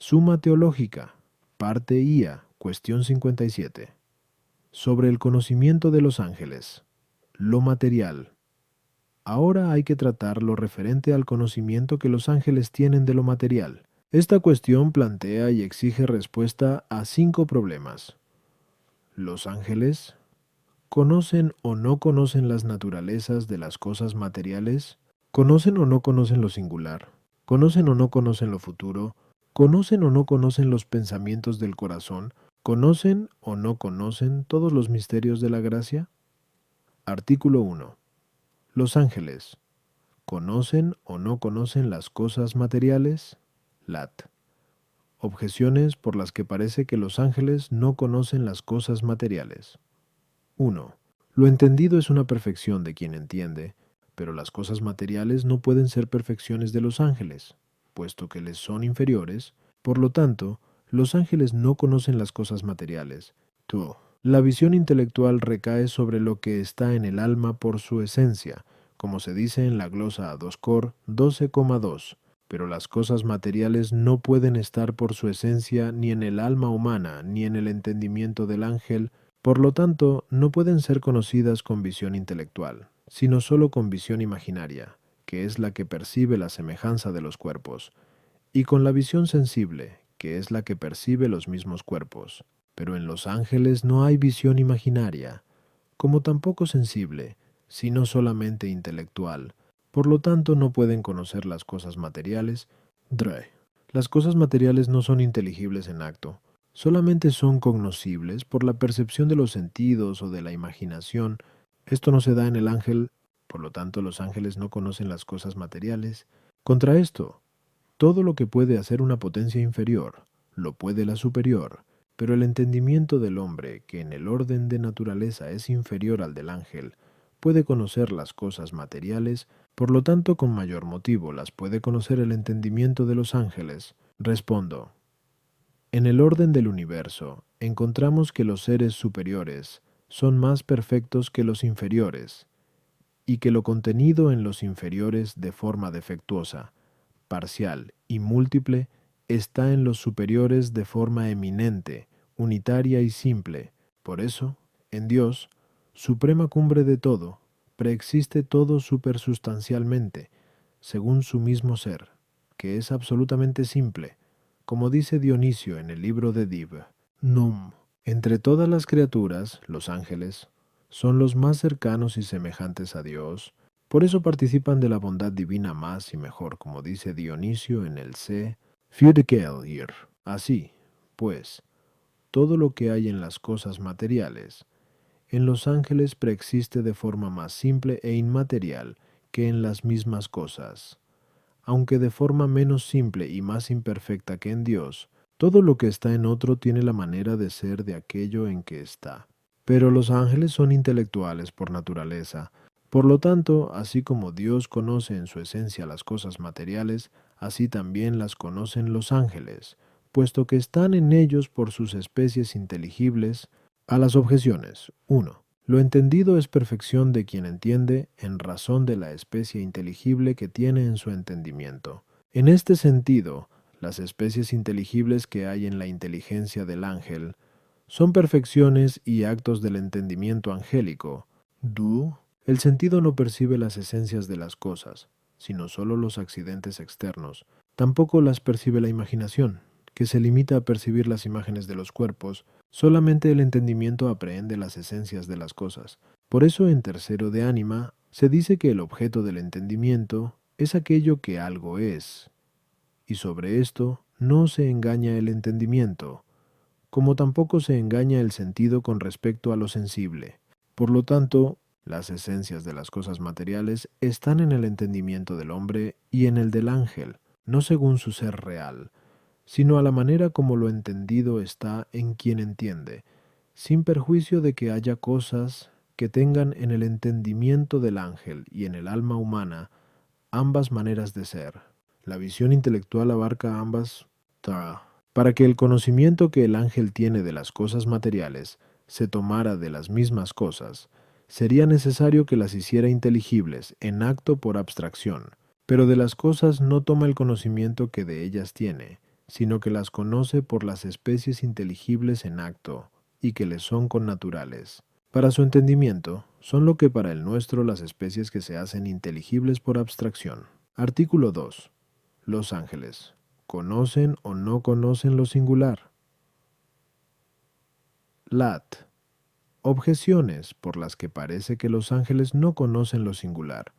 Suma Teológica, parte IA, cuestión 57. Sobre el conocimiento de los ángeles. Lo material. Ahora hay que tratar lo referente al conocimiento que los ángeles tienen de lo material. Esta cuestión plantea y exige respuesta a 5 problemas. ¿Los ángeles conocen o no conocen las naturalezas de las cosas materiales? ¿Conocen o no conocen lo singular? ¿Conocen o no conocen lo futuro? ¿Conocen o no conocen los pensamientos del corazón? ¿Conocen o no conocen todos los misterios de la gracia? Artículo 1. Los ángeles, ¿conocen o no conocen las cosas materiales? Lat. Objeciones por las que parece que los ángeles no conocen las cosas materiales. 1. Lo entendido es una perfección de quien entiende, pero las cosas materiales no pueden ser perfecciones de los ángeles, puesto que les son inferiores. Por lo tanto, los ángeles no conocen las cosas materiales. 2. La visión intelectual recae sobre lo que está en el alma por su esencia, como se dice en la glosa a 2 Cor 12,2. Pero las cosas materiales no pueden estar por su esencia ni en el alma humana ni en el entendimiento del ángel. Por lo tanto, no pueden ser conocidas con visión intelectual, sino solo con visión imaginaria, que es la que percibe la semejanza de los cuerpos, y con la visión sensible, que es la que percibe los mismos cuerpos. Pero en los ángeles no hay visión imaginaria, como tampoco sensible, sino solamente intelectual. Por lo tanto, no pueden conocer las cosas materiales. Dre. Las cosas materiales no son inteligibles en acto, solamente son cognoscibles por la percepción de los sentidos o de la imaginación. Esto no se da en el ángel, por lo tanto los ángeles no conocen las cosas materiales. Contra esto, todo lo que puede hacer una potencia inferior, lo puede la superior, pero el entendimiento del hombre, que en el orden de naturaleza es inferior al del ángel, puede conocer las cosas materiales, por lo tanto con mayor motivo las puede conocer el entendimiento de los ángeles. Respondo. En el orden del universo, encontramos que los seres superiores son más perfectos que los inferiores, y que lo contenido en los inferiores de forma defectuosa, parcial y múltiple está en los superiores de forma eminente, unitaria y simple. Por eso, en Dios, suprema cumbre de todo, preexiste todo supersustancialmente, según su mismo ser, que es absolutamente simple, como dice Dionisio en el libro de Div. Num. Entre todas las criaturas, los ángeles, son los más cercanos y semejantes a Dios. Por eso participan de la bondad divina más y mejor, como dice Dionisio en el C. Fidekel. Así, pues, todo lo que hay en las cosas materiales, en los ángeles preexiste de forma más simple e inmaterial que en las mismas cosas. Aunque de forma menos simple y más imperfecta que en Dios, todo lo que está en otro tiene la manera de ser de aquello en que está. Pero los ángeles son intelectuales por naturaleza. Por lo tanto, así como Dios conoce en su esencia las cosas materiales, así también las conocen los ángeles, puesto que están en ellos por sus especies inteligibles. A las objeciones. 1. Lo entendido es perfección de quien entiende en razón de la especie inteligible que tiene en su entendimiento. En este sentido, las especies inteligibles que hay en la inteligencia del ángel son perfecciones y actos del entendimiento angélico. Du. El sentido no percibe las esencias de las cosas, sino solo los accidentes externos. Tampoco las percibe la imaginación, que se limita a percibir las imágenes de los cuerpos. Solamente el entendimiento aprehende las esencias de las cosas. Por eso en tercero de ánima se dice que el objeto del entendimiento es aquello que algo es, y sobre esto no se engaña el entendimiento, como tampoco se engaña el sentido con respecto a lo sensible. Por lo tanto, las esencias de las cosas materiales están en el entendimiento del hombre y en el del ángel, no según su ser real, sino a la manera como lo entendido está en quien entiende, sin perjuicio de que haya cosas que tengan en el entendimiento del ángel y en el alma humana ambas maneras de ser. La visión intelectual abarca ambas. Para que el conocimiento que el ángel tiene de las cosas materiales se tomara de las mismas cosas, sería necesario que las hiciera inteligibles en acto por abstracción, pero de las cosas no toma el conocimiento que de ellas tiene, sino que las conoce por las especies inteligibles en acto, y que le son connaturales. Para su entendimiento, son lo que para el nuestro las especies que se hacen inteligibles por abstracción. Artículo 2. Los ángeles. ¿Conocen o no conocen lo singular? Lat. Objeciones por las que parece que los ángeles no conocen lo singular.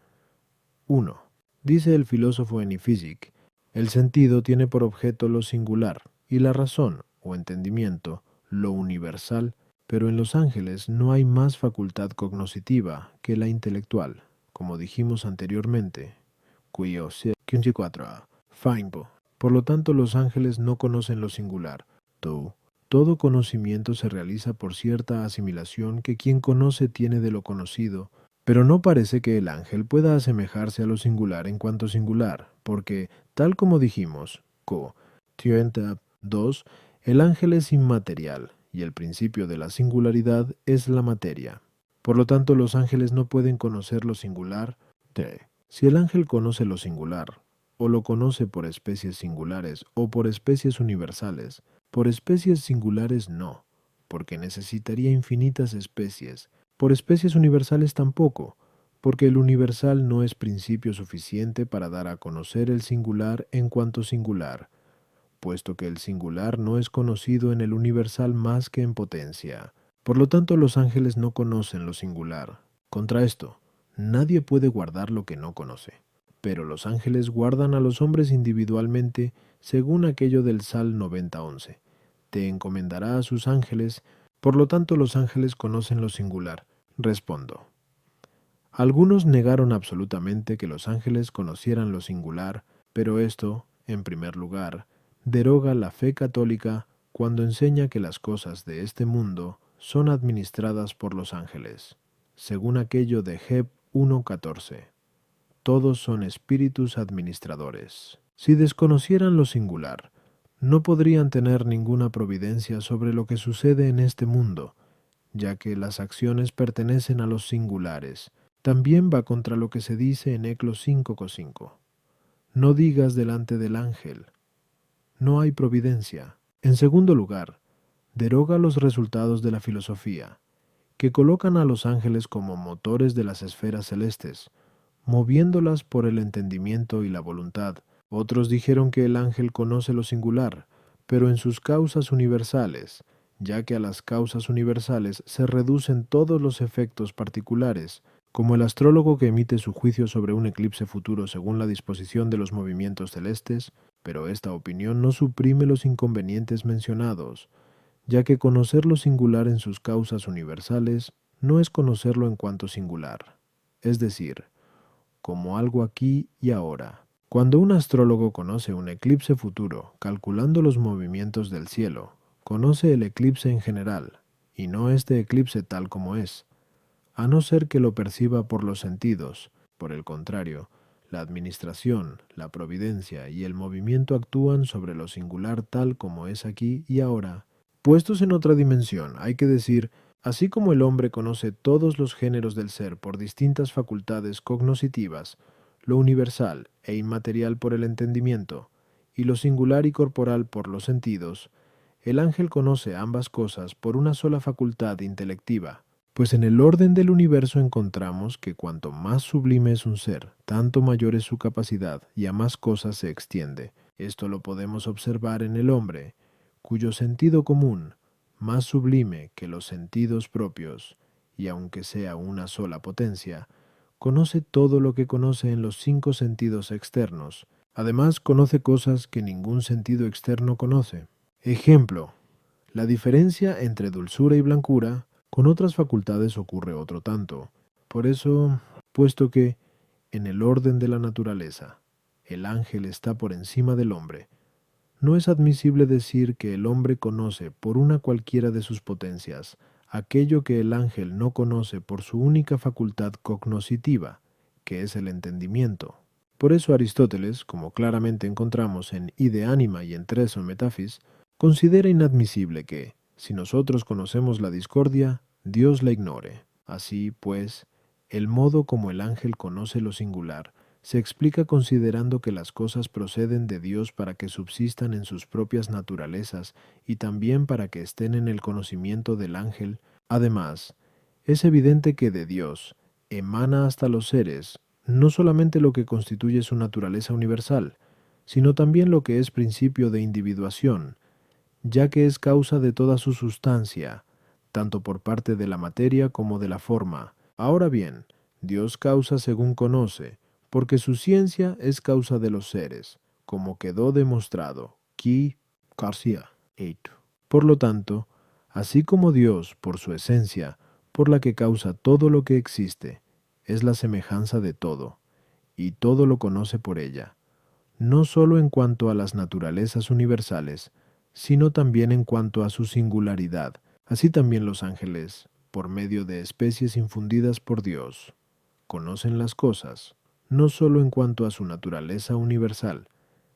1. Dice el filósofo Eniphysic, el sentido tiene por objeto lo singular y la razón, o entendimiento, lo universal, pero en los ángeles no hay más facultad cognoscitiva que la intelectual, como dijimos anteriormente. Cuyo 54. Faimpo. Por lo tanto, los ángeles no conocen lo singular. Todo conocimiento se realiza por cierta asimilación que quien conoce tiene de lo conocido, pero no parece que el ángel pueda asemejarse a lo singular en cuanto singular, porque, tal como dijimos, 2, el ángel es inmaterial, y el principio de la singularidad es la materia. Por lo tanto, los ángeles no pueden conocer lo singular. Si el ángel conoce lo singular, o lo conoce por especies singulares o por especies universales, por especies singulares no, porque necesitaría infinitas especies. Por especies universales tampoco, porque el universal no es principio suficiente para dar a conocer el singular en cuanto singular, puesto que el singular no es conocido en el universal más que en potencia. Por lo tanto, los ángeles no conocen lo singular. Contra esto, nadie puede guardar lo que no conoce. Pero los ángeles guardan a los hombres individualmente según aquello del Sal 90:11. Te encomendará a sus ángeles, por lo tanto los ángeles conocen lo singular. Respondo. Algunos negaron absolutamente que los ángeles conocieran lo singular, pero esto, en primer lugar, deroga la fe católica cuando enseña que las cosas de este mundo son administradas por los ángeles, según aquello de Heb 1:14. Todos son espíritus administradores. Si desconocieran lo singular, no podrían tener ninguna providencia sobre lo que sucede en este mundo, ya que las acciones pertenecen a los singulares. También va contra lo que se dice en Eclos 5:5. No digas delante del ángel. No hay providencia. En segundo lugar, deroga los resultados de la filosofía, que colocan a los ángeles como motores de las esferas celestes, moviéndolas por el entendimiento y la voluntad. Otros dijeron que el ángel conoce lo singular, pero en sus causas universales, ya que a las causas universales se reducen todos los efectos particulares, como el astrólogo que emite su juicio sobre un eclipse futuro según la disposición de los movimientos celestes, pero esta opinión no suprime los inconvenientes mencionados, ya que conocer lo singular en sus causas universales no es conocerlo en cuanto singular, es decir, como algo aquí y ahora. Cuando un astrólogo conoce un eclipse futuro, calculando los movimientos del cielo, conoce el eclipse en general, y no este eclipse tal como es, a no ser que lo perciba por los sentidos. Por el contrario, la administración, la providencia y el movimiento actúan sobre lo singular tal como es aquí y ahora. Puestos en otra dimensión, hay que decir, así como el hombre conoce todos los géneros del ser por distintas facultades cognoscitivas, lo universal e inmaterial por el entendimiento, y lo singular y corporal por los sentidos, el ángel conoce ambas cosas por una sola facultad intelectiva, pues en el orden del universo encontramos que cuanto más sublime es un ser, tanto mayor es su capacidad y a más cosas se extiende. Esto lo podemos observar en el hombre, cuyo sentido común, más sublime que los sentidos propios, y aunque sea una sola potencia, conoce todo lo que conoce en los 5 sentidos externos. Además, conoce cosas que ningún sentido externo conoce. Ejemplo, la diferencia entre dulzura y blancura, con otras facultades ocurre otro tanto. Por eso, puesto que, en el orden de la naturaleza, el ángel está por encima del hombre, no es admisible decir que el hombre conoce por una cualquiera de sus potencias aquello que el ángel no conoce por su única facultad cognoscitiva, que es el entendimiento. Por eso Aristóteles, como claramente encontramos en Ide Anima y en Treso Metaphys, considera inadmisible que, si nosotros conocemos la discordia, Dios la ignore. Así, pues, el modo como el ángel conoce lo singular se explica considerando que las cosas proceden de Dios para que subsistan en sus propias naturalezas y también para que estén en el conocimiento del ángel. Además, es evidente que de Dios emana hasta los seres no solamente lo que constituye su naturaleza universal, sino también lo que es principio de individuación, ya que es causa de toda su sustancia, tanto por parte de la materia como de la forma. Ahora bien, Dios causa según conoce, porque su ciencia es causa de los seres, como quedó demostrado. Qui Garcia 8. Por lo tanto, así como Dios, por su esencia, por la que causa todo lo que existe, es la semejanza de todo, y todo lo conoce por ella, no sólo en cuanto a las naturalezas universales, sino también en cuanto a su singularidad. Así también los ángeles, por medio de especies infundidas por Dios, conocen las cosas, no sólo en cuanto a su naturaleza universal,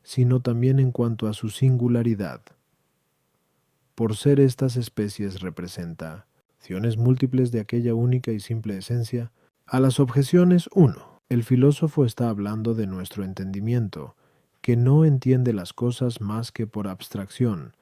sino también en cuanto a su singularidad. Por ser estas especies representaciones múltiples de aquella única y simple esencia, a las objeciones 1. El filósofo está hablando de nuestro entendimiento, que no entiende las cosas más que por abstracción,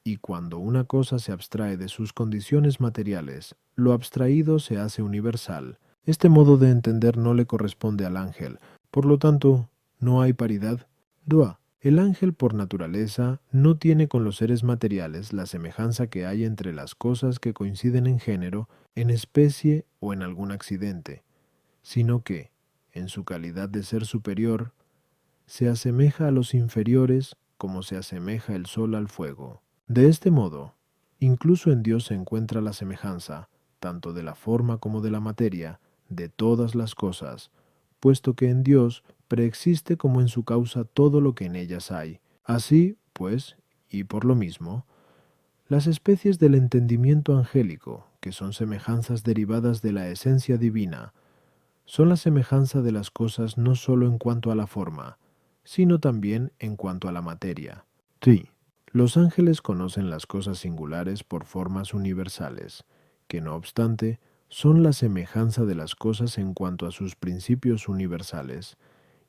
y cuando una cosa se abstrae de sus condiciones materiales, lo abstraído se hace universal. Este modo de entender no le corresponde al ángel, por lo tanto, no hay paridad. 2. El ángel por naturaleza no tiene con los seres materiales la semejanza que hay entre las cosas que coinciden en género, en especie o en algún accidente, sino que, en su calidad de ser superior, se asemeja a los inferiores como se asemeja el sol al fuego. De este modo, incluso en Dios se encuentra la semejanza, tanto de la forma como de la materia, de todas las cosas, puesto que en Dios preexiste como en su causa todo lo que en ellas hay. Así, pues, y por lo mismo, las especies del entendimiento angélico, que son semejanzas derivadas de la esencia divina, son la semejanza de las cosas no sólo en cuanto a la forma, sino también en cuanto a la materia. Sí, los ángeles conocen las cosas singulares por formas universales, que no obstante, son la semejanza de las cosas en cuanto a sus principios universales,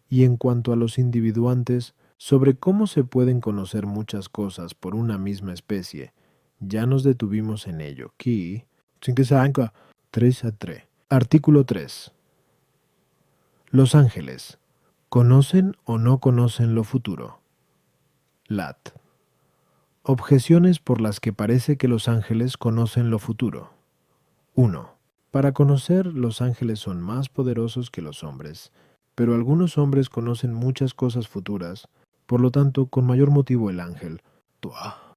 y en cuanto a los individuantes, sobre cómo se pueden conocer muchas cosas por una misma especie. Ya nos detuvimos en ello. Aquí, 3 a 3. Artículo 3. Los ángeles, ¿conocen o no conocen lo futuro? Lat. Objeciones por las que parece que los ángeles conocen lo futuro. 1. Para conocer, los ángeles son más poderosos que los hombres, pero algunos hombres conocen muchas cosas futuras, por lo tanto, con mayor motivo el ángel.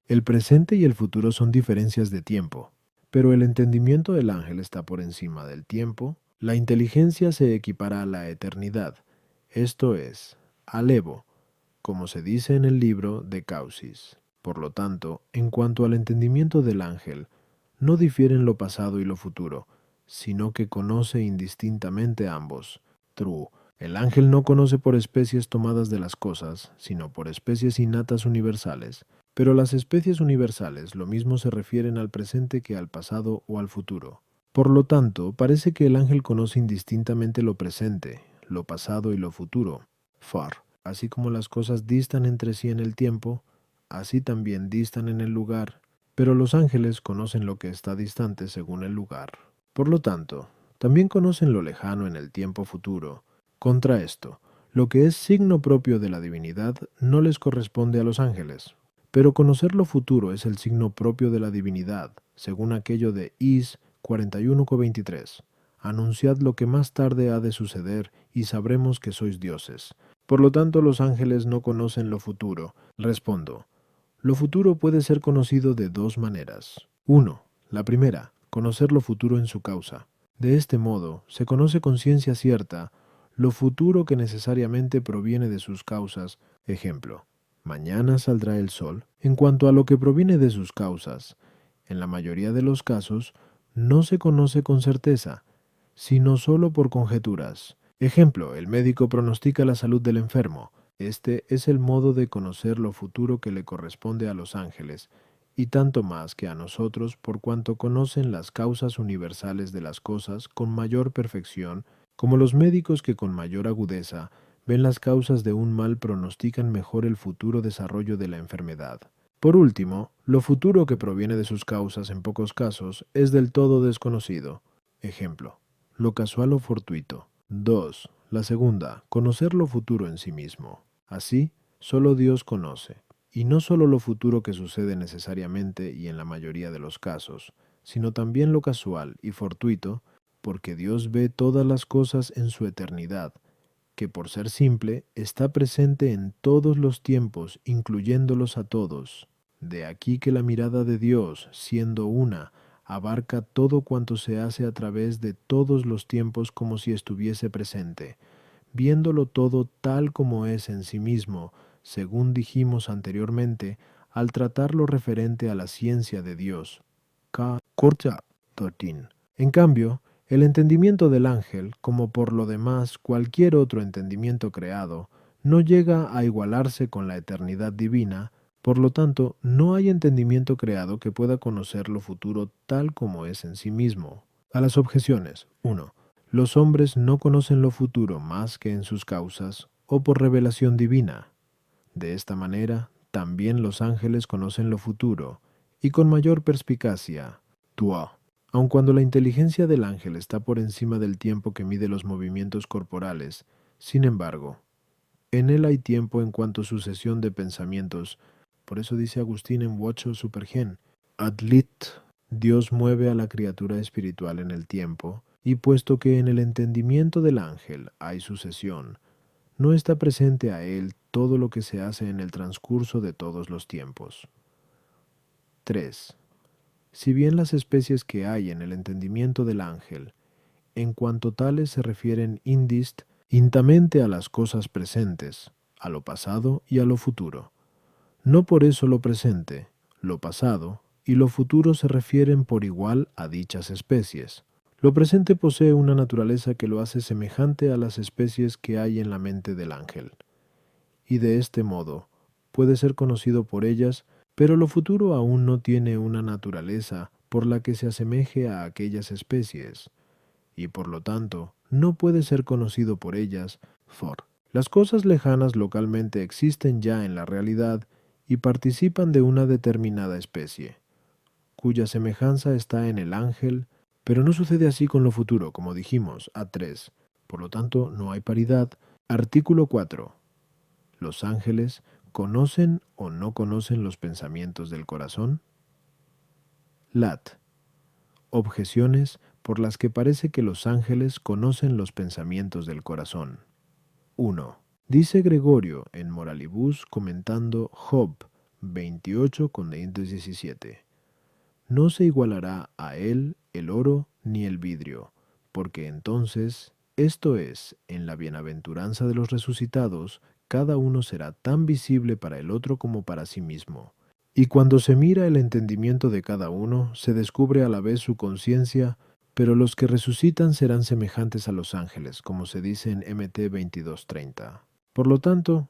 El presente y el futuro son diferencias de tiempo, pero el entendimiento del ángel está por encima del tiempo. La inteligencia se equipara a la eternidad, esto es, al Evo, como se dice en el libro de Causis. Por lo tanto, en cuanto al entendimiento del ángel, no difieren lo pasado y lo futuro, sino que conoce indistintamente ambos. True. El ángel no conoce por especies tomadas de las cosas, sino por especies innatas universales. Pero las especies universales lo mismo se refieren al presente que al pasado o al futuro. Por lo tanto, parece que el ángel conoce indistintamente lo presente, lo pasado y lo futuro. Far. Así como las cosas distan entre sí en el tiempo, así también distan en el lugar, pero los ángeles conocen lo que está distante según el lugar. Por lo tanto, también conocen lo lejano en el tiempo futuro. Contra esto, lo que es signo propio de la divinidad no les corresponde a los ángeles. Pero conocer lo futuro es el signo propio de la divinidad, según aquello de Is 41:23. Anunciad lo que más tarde ha de suceder, y sabremos que sois dioses. Por lo tanto, los ángeles no conocen lo futuro. Respondo, lo futuro puede ser conocido de dos maneras. 1. La primera, conocer lo futuro en su causa. De este modo, se conoce con ciencia cierta lo futuro que necesariamente proviene de sus causas. Ejemplo, mañana saldrá el sol. En cuanto a lo que proviene de sus causas, en la mayoría de los casos, no se conoce con certeza, sino solo por conjeturas. Ejemplo, el médico pronostica la salud del enfermo. Este es el modo de conocer lo futuro que le corresponde a los ángeles, y tanto más que a nosotros por cuanto conocen las causas universales de las cosas con mayor perfección, como los médicos que con mayor agudeza ven las causas de un mal pronostican mejor el futuro desarrollo de la enfermedad. Por último, lo futuro que proviene de sus causas en pocos casos es del todo desconocido. Ejemplo, lo casual o fortuito. 2. La segunda, conocer lo futuro en sí mismo. Así, solo Dios conoce, y no solo lo futuro que sucede necesariamente y en la mayoría de los casos, sino también lo casual y fortuito, porque Dios ve todas las cosas en su eternidad, que por ser simple está presente en todos los tiempos, incluyéndolos a todos. De aquí que la mirada de Dios, siendo una, abarca todo cuanto se hace a través de todos los tiempos como si estuviese presente, viéndolo todo tal como es en sí mismo, según dijimos anteriormente, al tratar lo referente a la ciencia de Dios. K. Corta 13. En cambio, el entendimiento del ángel, como por lo demás cualquier otro entendimiento creado, no llega a igualarse con la eternidad divina, por lo tanto, no hay entendimiento creado que pueda conocer lo futuro tal como es en sí mismo. A las objeciones. 1. Los hombres no conocen lo futuro más que en sus causas o por revelación divina. De esta manera, también los ángeles conocen lo futuro, y con mayor perspicacia. 2. Aun cuando la inteligencia del ángel está por encima del tiempo que mide los movimientos corporales, sin embargo, en él hay tiempo en cuanto a sucesión de pensamientos. Por eso dice Agustín en Vocho Supergen, ad lit, Dios mueve a la criatura espiritual en el tiempo, y puesto que en el entendimiento del ángel hay sucesión, no está presente a él todo lo que se hace en el transcurso de todos los tiempos. 3. Si bien las especies que hay en el entendimiento del ángel, en cuanto tales se refieren indistintamente a las cosas presentes, a lo pasado y a lo futuro. No por eso lo presente, lo pasado y lo futuro se refieren por igual a dichas especies. Lo presente posee una naturaleza que lo hace semejante a las especies que hay en la mente del ángel, y de este modo puede ser conocido por ellas, pero lo futuro aún no tiene una naturaleza por la que se asemeje a aquellas especies, y por lo tanto no puede ser conocido por ellas. Las cosas lejanas localmente existen ya en la realidad y participan de una determinada especie, cuya semejanza está en el ángel, pero no sucede así con lo futuro, como dijimos, A3. Por lo tanto, no hay paridad. Artículo 4. ¿Los ángeles conocen o no conocen los pensamientos del corazón? Lat. Objeciones por las que parece que los ángeles conocen los pensamientos del corazón. 1. Dice Gregorio en Moralibus comentando Job 28:17. No se igualará a él el oro ni el vidrio, porque entonces, esto es, en la bienaventuranza de los resucitados, cada uno será tan visible para el otro como para sí mismo. Y cuando se mira el entendimiento de cada uno, se descubre a la vez su conciencia, pero los que resucitan serán semejantes a los ángeles, como se dice en MT 22:30. Por lo tanto,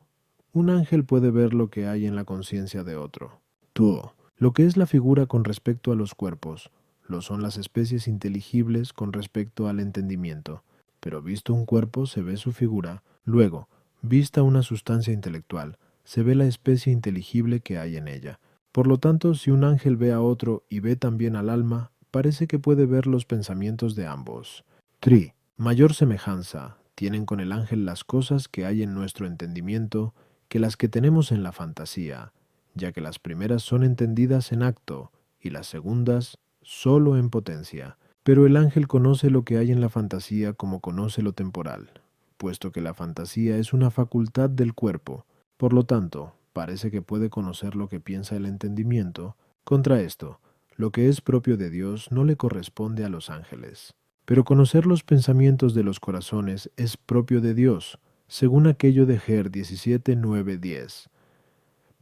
un ángel puede ver lo que hay en la conciencia de otro. Tuo. Lo que es la figura con respecto a los cuerpos, lo son las especies inteligibles con respecto al entendimiento, pero visto un cuerpo se ve su figura, luego, vista una sustancia intelectual, se ve la especie inteligible que hay en ella. Por lo tanto, si un ángel ve a otro y ve también al alma, parece que puede ver los pensamientos de ambos. 3. Mayor semejanza tienen con el ángel las cosas que hay en nuestro entendimiento que las que tenemos en la fantasía, ya que las primeras son entendidas en acto y las segundas solo en potencia. Pero el ángel conoce lo que hay en la fantasía como conoce lo temporal, puesto que la fantasía es una facultad del cuerpo. Por lo tanto, parece que puede conocer lo que piensa el entendimiento. Contra esto, lo que es propio de Dios no le corresponde a los ángeles. Pero conocer los pensamientos de los corazones es propio de Dios, según aquello de Ger 17:9-10.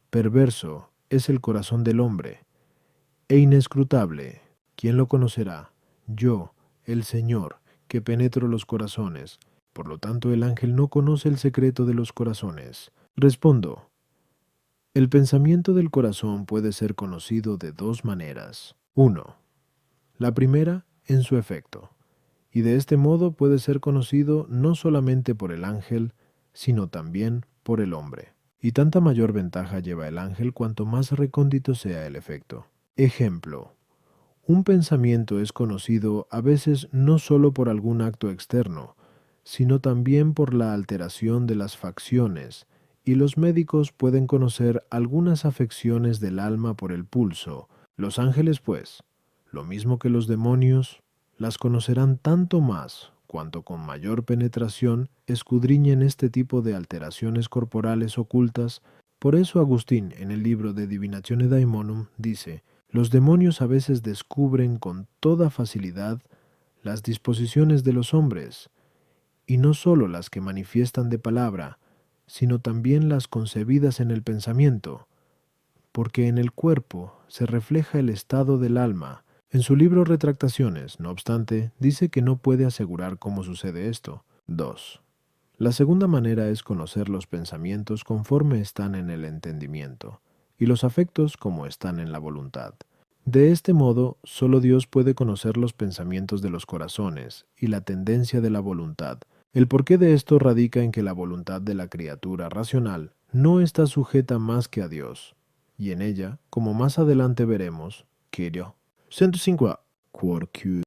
Perverso es el corazón del hombre, e inescrutable. ¿Quién lo conocerá? Yo, el Señor, que penetro los corazones. Por lo tanto, el ángel no conoce el secreto de los corazones. Respondo. El pensamiento del corazón puede ser conocido de dos maneras. 1. La primera, en su efecto. Y de este modo puede ser conocido no solamente por el ángel, sino también por el hombre. Y tanta mayor ventaja lleva el ángel cuanto más recóndito sea el efecto. Ejemplo: un pensamiento es conocido a veces no sólo por algún acto externo, sino también por la alteración de las facciones, y los médicos pueden conocer algunas afecciones del alma por el pulso. Los ángeles, pues, lo mismo que los demonios, las conocerán tanto más cuanto con mayor penetración escudriñen este tipo de alteraciones corporales ocultas. Por eso Agustín, en el libro de Divinatione Daemonum, dice: los demonios a veces descubren con toda facilidad las disposiciones de los hombres, y no sólo las que manifiestan de palabra, sino también las concebidas en el pensamiento, porque en el cuerpo se refleja el estado del alma. En su libro Retractaciones, no obstante, dice que no puede asegurar cómo sucede esto. 2. La segunda manera es conocer los pensamientos conforme están en el entendimiento, y los afectos como están en la voluntad. De este modo, solo Dios puede conocer los pensamientos de los corazones y la tendencia de la voluntad. El porqué de esto radica en que la voluntad de la criatura racional no está sujeta más que a Dios, y en ella, como más adelante veremos, Kyrio. 105. Quorque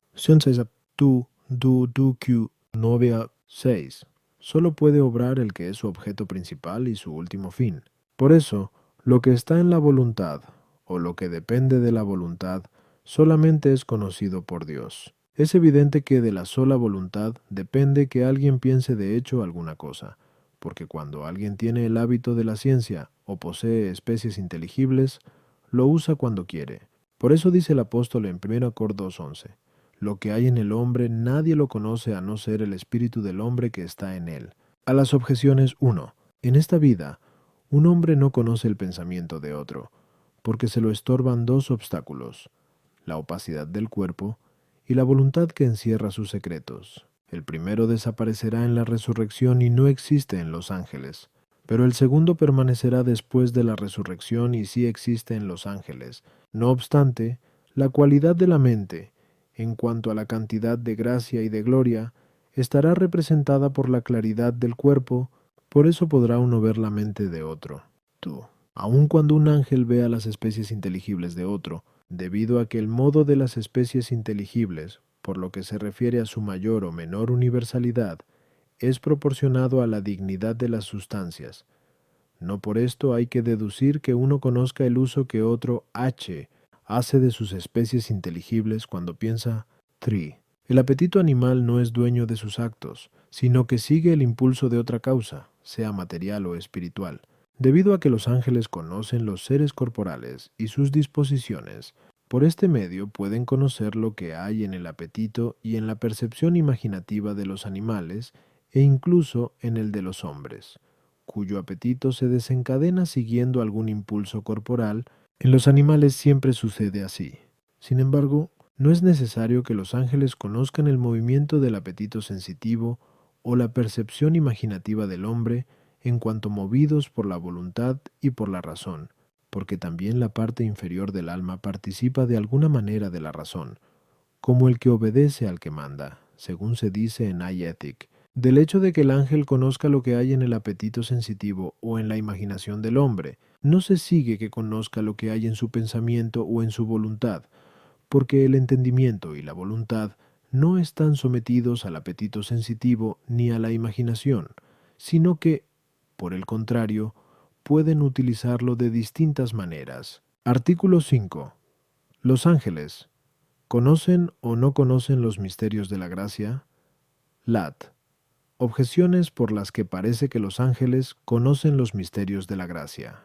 6. Solo puede obrar el que es su objeto principal y su último fin. Por eso, lo que está en la voluntad, o lo que depende de la voluntad, solamente es conocido por Dios. Es evidente que de la sola voluntad depende que alguien piense de hecho alguna cosa, porque cuando alguien tiene el hábito de la ciencia o posee especies inteligibles, lo usa cuando quiere. Por eso dice el apóstol en 1 Cor 2:11: lo que hay en el hombre nadie lo conoce a no ser el espíritu del hombre que está en él. A las objeciones 1. En esta vida, un hombre no conoce el pensamiento de otro, porque se lo estorban dos obstáculos: la opacidad del cuerpo y la voluntad que encierra sus secretos. El primero desaparecerá en la resurrección y no existe en los ángeles, pero el segundo permanecerá después de la resurrección y sí existe en los ángeles. No obstante, la cualidad de la mente, en cuanto a la cantidad de gracia y de gloria, estará representada por la claridad del cuerpo. Por eso podrá uno ver la mente de otro. Tú. Aun cuando un ángel vea las especies inteligibles de otro, debido a que el modo de las especies inteligibles, por lo que se refiere a su mayor o menor universalidad, es proporcionado a la dignidad de las sustancias. No por esto hay que deducir que uno conozca el uso que otro hace de sus especies inteligibles cuando piensa 3. El apetito animal no es dueño de sus actos, sino que sigue el impulso de otra causa, sea material o espiritual. Debido a que los ángeles conocen los seres corporales y sus disposiciones, por este medio pueden conocer lo que hay en el apetito y en la percepción imaginativa de los animales e incluso en el de los hombres, cuyo apetito se desencadena siguiendo algún impulso corporal. En los animales siempre sucede así. Sin embargo, no es necesario que los ángeles conozcan el movimiento del apetito sensitivo o la percepción imaginativa del hombre en cuanto movidos por la voluntad y por la razón, porque también la parte inferior del alma participa de alguna manera de la razón, como el que obedece al que manda, según se dice en Ethic. Del hecho de que el ángel conozca lo que hay en el apetito sensitivo o en la imaginación del hombre, no se sigue que conozca lo que hay en su pensamiento o en su voluntad, porque el entendimiento y la voluntad no están sometidos al apetito sensitivo ni a la imaginación, sino que, por el contrario, pueden utilizarlo de distintas maneras. Artículo 5. Los ángeles, ¿conocen o no conocen los misterios de la gracia? Lat. Objeciones por las que parece que los ángeles conocen los misterios de la gracia.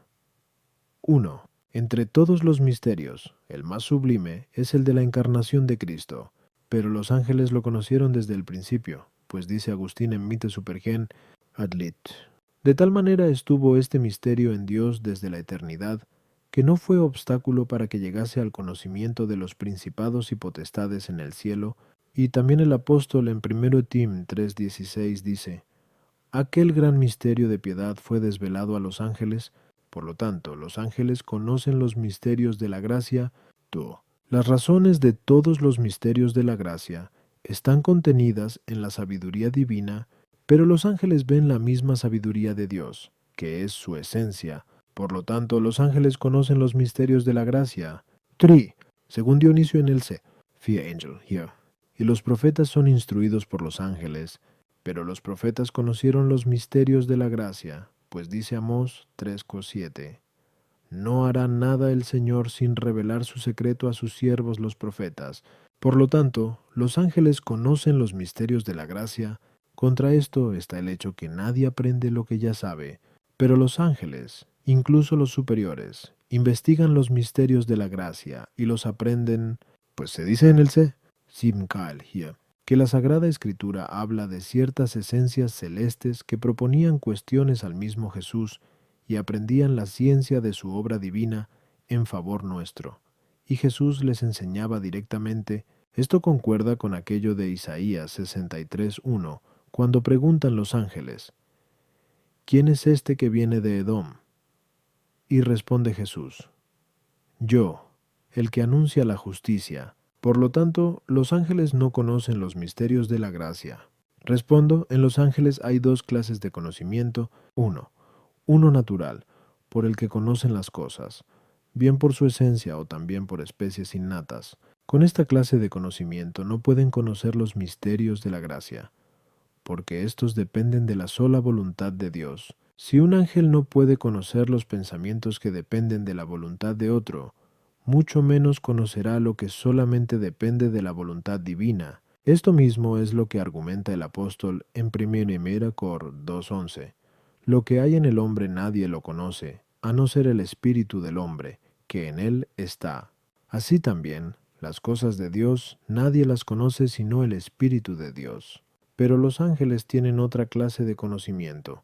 1. Entre todos los misterios, el más sublime es el de la encarnación de Cristo, pero los ángeles lo conocieron desde el principio, pues dice Agustín en Mite Supergen Adlit. De tal manera estuvo este misterio en Dios desde la eternidad, que no fue obstáculo para que llegase al conocimiento de los principados y potestades en el cielo. Y también el apóstol en 1 Tim 3:16 dice: aquel gran misterio de piedad fue desvelado a los ángeles. Por lo tanto, los ángeles conocen los misterios de la gracia. Las razones de todos los misterios de la gracia están contenidas en la sabiduría divina, Pero los ángeles ven la misma sabiduría de Dios, que es su esencia. Por lo tanto, los ángeles conocen los misterios de la gracia. 3. Según Dionisio en el C. Fear angel here. Y los profetas son instruidos por los ángeles, pero los profetas conocieron los misterios de la gracia, pues dice Amós 3:7. No hará nada el Señor sin revelar su secreto a sus siervos los profetas. Por lo tanto, los ángeles conocen los misterios de la gracia. Contra esto está el hecho que nadie aprende lo que ya sabe, pero los ángeles, incluso los superiores, investigan los misterios de la gracia y los aprenden, pues se dice en el C, Simkael here, que la Sagrada Escritura habla de ciertas esencias celestes que proponían cuestiones al mismo Jesús y aprendían la ciencia de su obra divina en favor nuestro. Y Jesús les enseñaba directamente. Esto concuerda con aquello de Isaías 63:1, cuando preguntan los ángeles, ¿quién es este que viene de Edom? Y responde Jesús, yo, el que anuncia la justicia. Por lo tanto, los ángeles no conocen los misterios de la gracia. Respondo, en los ángeles hay dos clases de conocimiento. Uno natural, por el que conocen las cosas, bien por su esencia o también por especies innatas. Con esta clase de conocimiento no pueden conocer los misterios de la gracia, porque éstos dependen de la sola voluntad de Dios. Si un ángel no puede conocer los pensamientos que dependen de la voluntad de otro, mucho menos conocerá lo que solamente depende de la voluntad divina. Esto mismo es lo que argumenta el apóstol en 1 Cor 2:11. Lo que hay en el hombre nadie lo conoce, a no ser el espíritu del hombre, que en él está. Así también, las cosas de Dios nadie las conoce sino el espíritu de Dios. Pero los ángeles tienen otra clase de conocimiento,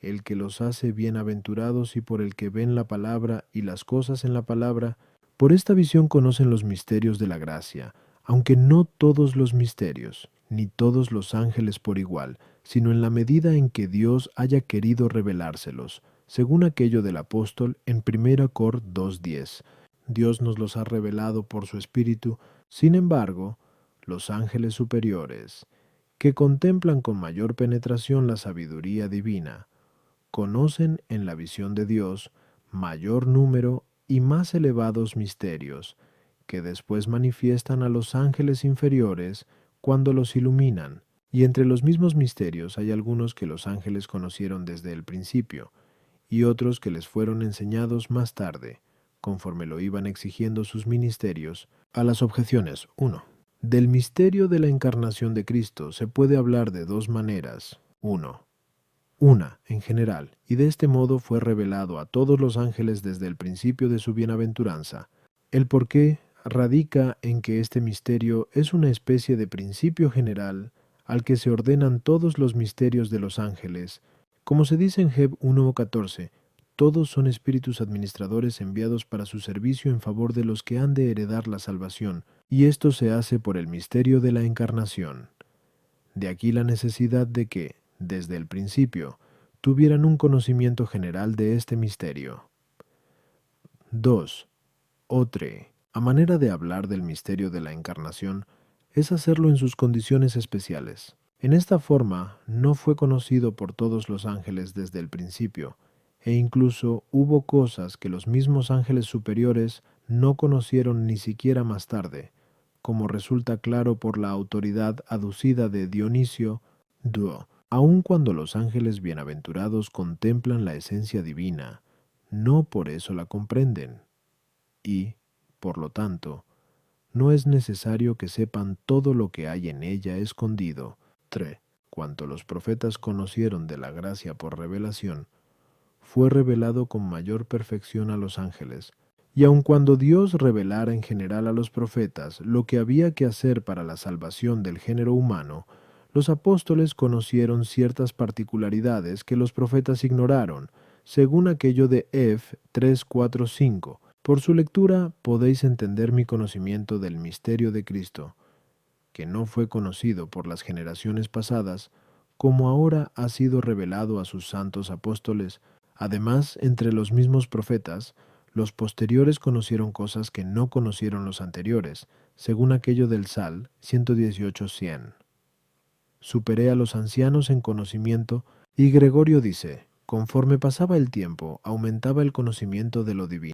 el que los hace bienaventurados y por el que ven la palabra y las cosas en la palabra. Por esta visión conocen los misterios de la gracia, aunque no todos los misterios, ni todos los ángeles por igual, sino en la medida en que Dios haya querido revelárselos, según aquello del apóstol en 1 Cor 2:10. Dios nos los ha revelado por su Espíritu. Sin embargo, los ángeles superiores, que contemplan con mayor penetración la sabiduría divina, conocen en la visión de Dios mayor número y más elevados misterios, que después manifiestan a los ángeles inferiores cuando los iluminan. Y entre los mismos misterios hay algunos que los ángeles conocieron desde el principio, y otros que les fueron enseñados más tarde, conforme lo iban exigiendo sus ministerios. A las objeciones. 1. Del misterio de la encarnación de Cristo se puede hablar de dos maneras. 1. Una, en general, y de este modo fue revelado a todos los ángeles desde el principio de su bienaventuranza. El porqué radica en que este misterio es una especie de principio general al que se ordenan todos los misterios de los ángeles. Como se dice en Heb 1:14, todos son espíritus administradores enviados para su servicio en favor de los que han de heredar la salvación, y esto se hace por el misterio de la encarnación. De aquí la necesidad de que, desde el principio, tuvieran un conocimiento general de este misterio. 2. Otre, a manera de hablar del misterio de la encarnación, es hacerlo en sus condiciones especiales. En esta forma, no fue conocido por todos los ángeles desde el principio, e incluso hubo cosas que los mismos ángeles superiores no conocieron ni siquiera más tarde, como resulta claro por la autoridad aducida de Dionisio, Duo. Aun cuando los ángeles bienaventurados contemplan la esencia divina, no por eso la comprenden. Y, por lo tanto, no es necesario que sepan todo lo que hay en ella escondido. 3. Cuanto los profetas conocieron de la gracia por revelación, fue revelado con mayor perfección a los ángeles. Y aun cuando Dios revelara en general a los profetas lo que había que hacer para la salvación del género humano, los apóstoles conocieron ciertas particularidades que los profetas ignoraron, según aquello de Ef 3:4-5. Por su lectura podéis entender mi conocimiento del misterio de Cristo, que no fue conocido por las generaciones pasadas, como ahora ha sido revelado a sus santos apóstoles. Además, entre los mismos profetas, los posteriores conocieron cosas que no conocieron los anteriores, según aquello del Sal 118:100. superé a los ancianos en conocimiento, y Gregorio dice, conforme pasaba el tiempo, aumentaba el conocimiento de lo divino.